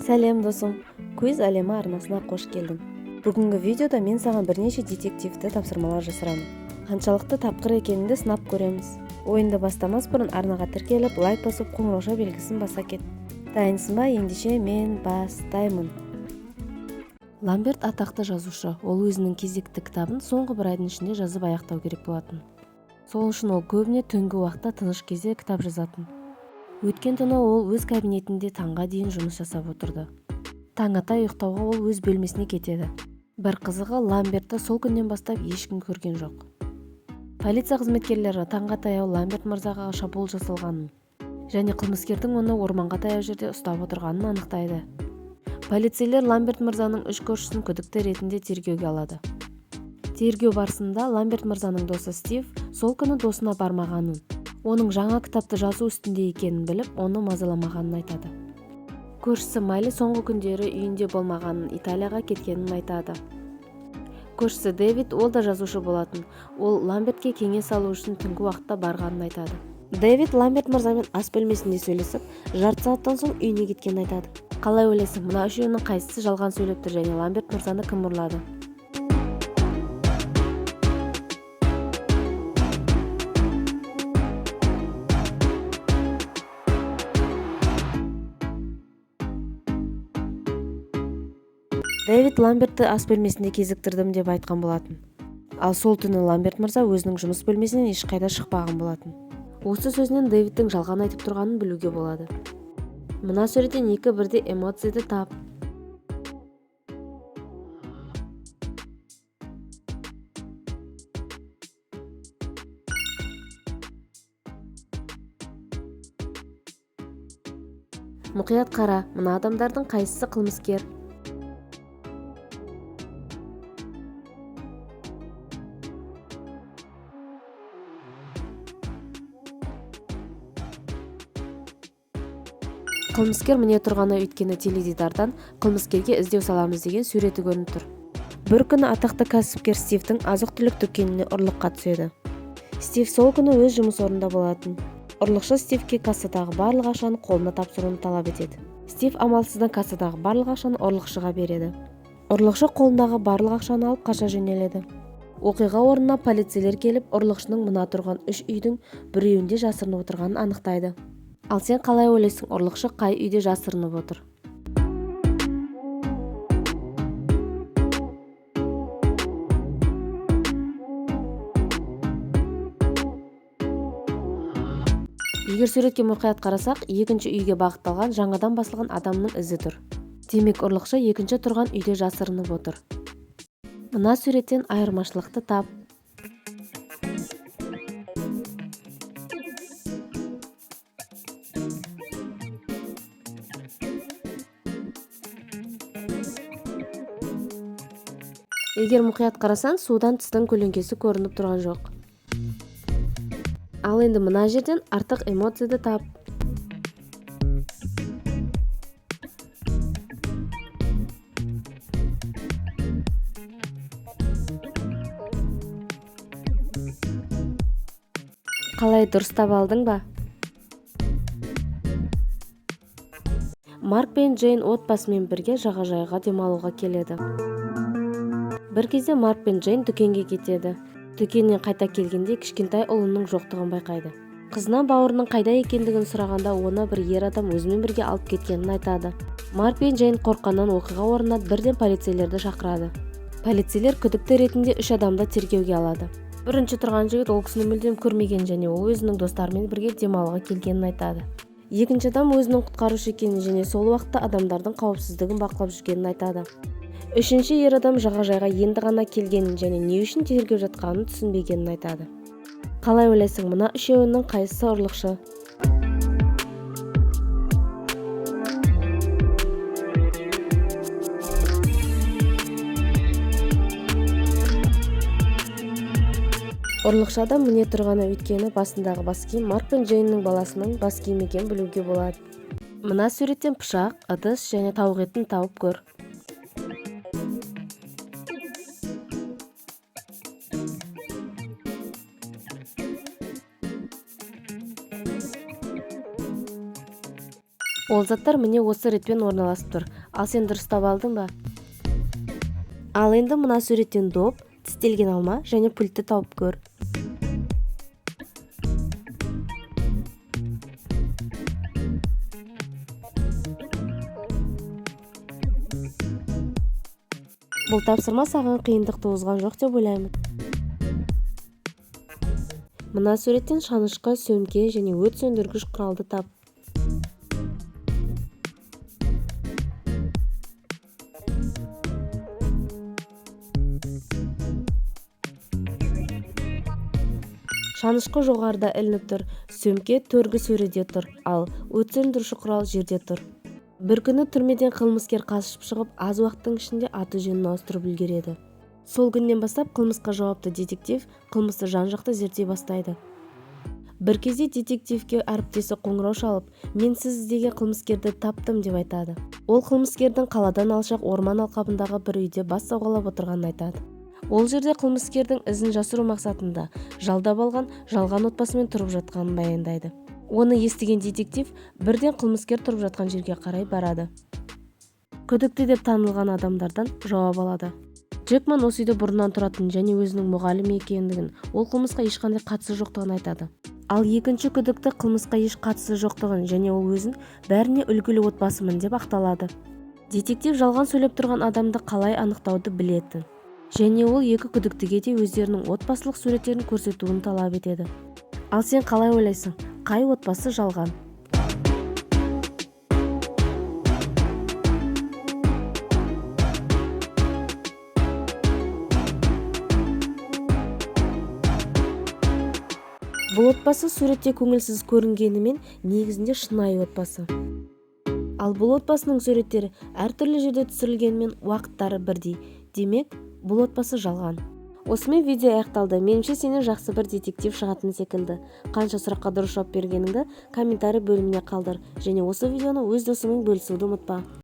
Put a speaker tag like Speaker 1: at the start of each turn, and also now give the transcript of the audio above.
Speaker 1: Сәлем досым, Көз әлемі арнасына қош келдің. Бүгінгі видеода мен саған бірнеше детективті тапсырмалар жасырамын. Қаншалықты тапқыр екеніңді сынап көреміз. Ойынды бастамас бұрын арнаға тіркеліп, лайк басып, қоңырауша белгісін баса кет. Дайынсың ба? Ендеше мен бастаймын. Ламберт атақты жазушы. Ол өзінің кезекті кітабын соңғы бір айдың ішінде жазып аяқтау керек болатын. Сол үшін ол көбіне түнгі уақытта тыныш кезде кітап жазатын. Өткен түні ол өз кабинетінде таңға дейін жұмыс жасап отырды. Таң ата ұйықтауға ол өз бөлмесіне кетеді. Бір қызығы, Ламбертті сол күннен бастап ешкім көрген жоқ. Полиция қызметкерлері таңға таяу Ламберт мырзаға шабуыл жасалғанын және қылмыскердің оны орманға таяу жерде ұстап отырғанын анықтайды. Полицейлер Ламберт мырзаның 3 көршісін күдікті ретінде тергеуге алады. Тергеу барысында Ламберт мырзаның досы Стив сол күні досына бармағанын, оның жаңа кітапты жазу үстінде екенін біліп, оны мазаламағанын айтады. Көршісі Майли соңғы күндері үйінде болмағанын, Италияға кеткенін айтады. Көршісі Дэвид, ол да жазушы болатын. Ол Ламбертке кеңес алу үшін түнгі уақытта барғанын айтады. Дэвид Ламберт мырзамен ас бөлмесінде сөйлесіп, жарты сағаттан соң үйіне кеткенін айтады. Қалай ойлайсың, мына үшеуінің қайсысы жалған сөйлеп тұр және Ламберт мырзаны кім ұрлады? Дэвид Ламбертті ас бөлмесінде кезіктірдім деп айтқан болатын. Ал сол түні Ламберт мырза өзінің жұмыс бөлмесінен ешқайда шықпаған болатын. Осы сөзінен Дэвидтің жалған айтып тұрғанын білуге болады. Мына суреттен екі бірдей эмоцияды тап. Мұқият қара, мына адамдардың қайсысы қылмыскер? Қылмыскер міне тұрғаны, өйткені теледидардан қылмыскерге іздеу саламыз деген суреті көрініп тұр. Бір күні атақты кәсіпкер Стивтің азық-түлік дүкеніне ұрлыққа түседі. Стив сол күні өз жұмыс орнында болатын. Ұрлықшы Стивке кассадағы барлық ақшаны қолына тапсыруын талап етеді. Стив амалсыздан кассадағы барлық ақшаны ұрлықшыға береді. Ұрлықшы қолындағы барлық ақшаны алып қаша жөнеледі. Оқиға орнына полицейлер келіп, ұрлықшының мына тұрған 3 үйдің біреуінде жасырынып отырғанын анықтайды. Ал сен қалай ойлайсың, ұрлықшы қай үйде жасырынып отыр? Егер суретке мұқият қарасақ, екінші үйге бағытталған жаңадан басылған адамның ізі тұр. Демек, ұрлықшы екінші тұрған үйде жасырынып отыр. Мына суреттен айырмашылықты тап. Егер мұқият қарасаң, судан тыстың көлеңкесі көрініп тұрған жоқ. Ал енді мына жерден артық эмоцияды тап. Қалай, дұрыстап алдың ба? Марк пен Джейн отбасымен бірге жағажайға демалуға келеді. Бір кезде Марк пен Джейн дүкенге кетеді. Дүкеннен қайта келгенде кішкентай ұлының жоқтығын байқайды. Қызынан бауырының қайда екендігін сұрағанда, оны бір ер адам өзімен бірге алып кеткенін айтады. Марк пен Джейн қорыққаннан оқиға орнына бірден полицейлерді шақырады. Полицейлер күдікті ретінде 3 адамды тергеуге алады. Бірінші тұрған жігіт ол кісіні мүлдем көрмеген және ол өзінің достарымен бірге демалуға келгенін айтады. Екінші адам өзінің құтқарушы екенін және сол уақытта адамдардың қауіпсіздігін бақылап жүргенін айтады. Үшінші ер адам жағажайға енді ғана келгенін және не үшін тергеу жатқанын түсінбегенін айтады. Қалай ойлайсың, мына үшеуінің қайсысы ұрлықшы? Ұрлықшы адам міне тұрғаны, өйткені басындағы бас киім Марк пен Джейннің баласының бас киім екенін білуге болады. Мына суреттен пышақ, ыдыс және тауық етін тауып көр. Ол заттар міне осы ретпен орналасып тұр. Ал сен дұрыстап алдың ба? Ал енді мына суреттен доп, тістелген алма және пультті тауып көр. Бұл тапсырма саған қиындық туғызған жоқ деп ойлаймын. Мына суреттен шанышқы, сөмке және өрт сөндіргіш құралды тап. Шанышқы жоғарыда ілініп тұр, сөмке төргі сөреде тұр, ал өрт сөндіруші құрал жерде тұр. Бір күні түрмеден қылмыскер қашып шығып, аз уақыттың ішінде аты-жөнін ауыстырып үлгереді. Сол күннен бастап қылмысқа жауапты детектив қылмысты жан-жақты зерттей бастайды. Бір кезде детективке әріптесі қоңырау шалып, мен сіз іздеген қылмыскерді таптым деп айтады. Ол қылмыскердің қаладан алшақ орман алқабындағы бір үйде бас сауғалап отырғанын айтады. Ол жерде қылмыскердің ізін жасыру мақсатында жалдап алған жалған отбасымен тұрып жатқанын баяндайды. Оны естіген детектив бірден қылмыскер тұрып жатқан жерге қарай барады. Күдікті деп танылған адамдардан жауап алады. Джекман осы үйде бұрыннан тұратын және өзінің мұғалімі екендігін, ол қылмысқа ешқандай қатысы жоқтығын айтады. Ал екінші күдікті қылмысқа еш қатысы жоқтығын және ол өзін бәріне үлгілі отбасымын деп ақталады. Детектив жалған сөйлеп тұрған адамды қалай анықтауды білетін. Және ол екі күдіктіге де өздерінің отбасылық суреттерін көрсетуін талап етеді. Ал сен қалай ойлайсың? Қай отбасы жалған? Бұл отбасы суретте көңілсіз көрінгенімен негізінде шынайы отбасы. Ал бұл отбасының суреттері әртүрлі жерде түсірілгенімен уақыттары бірдей. Демек, бұл отбасы жалған. Осымен видео аяқталды. Меніңше сенен жақсы бір детектив шығатын секілді. Қанша сұраққа дұрыс жауап бергеніңді комментарий бөліміне қалдыр және осы видеоны өз досыңмен бөлісуді ұмытпа.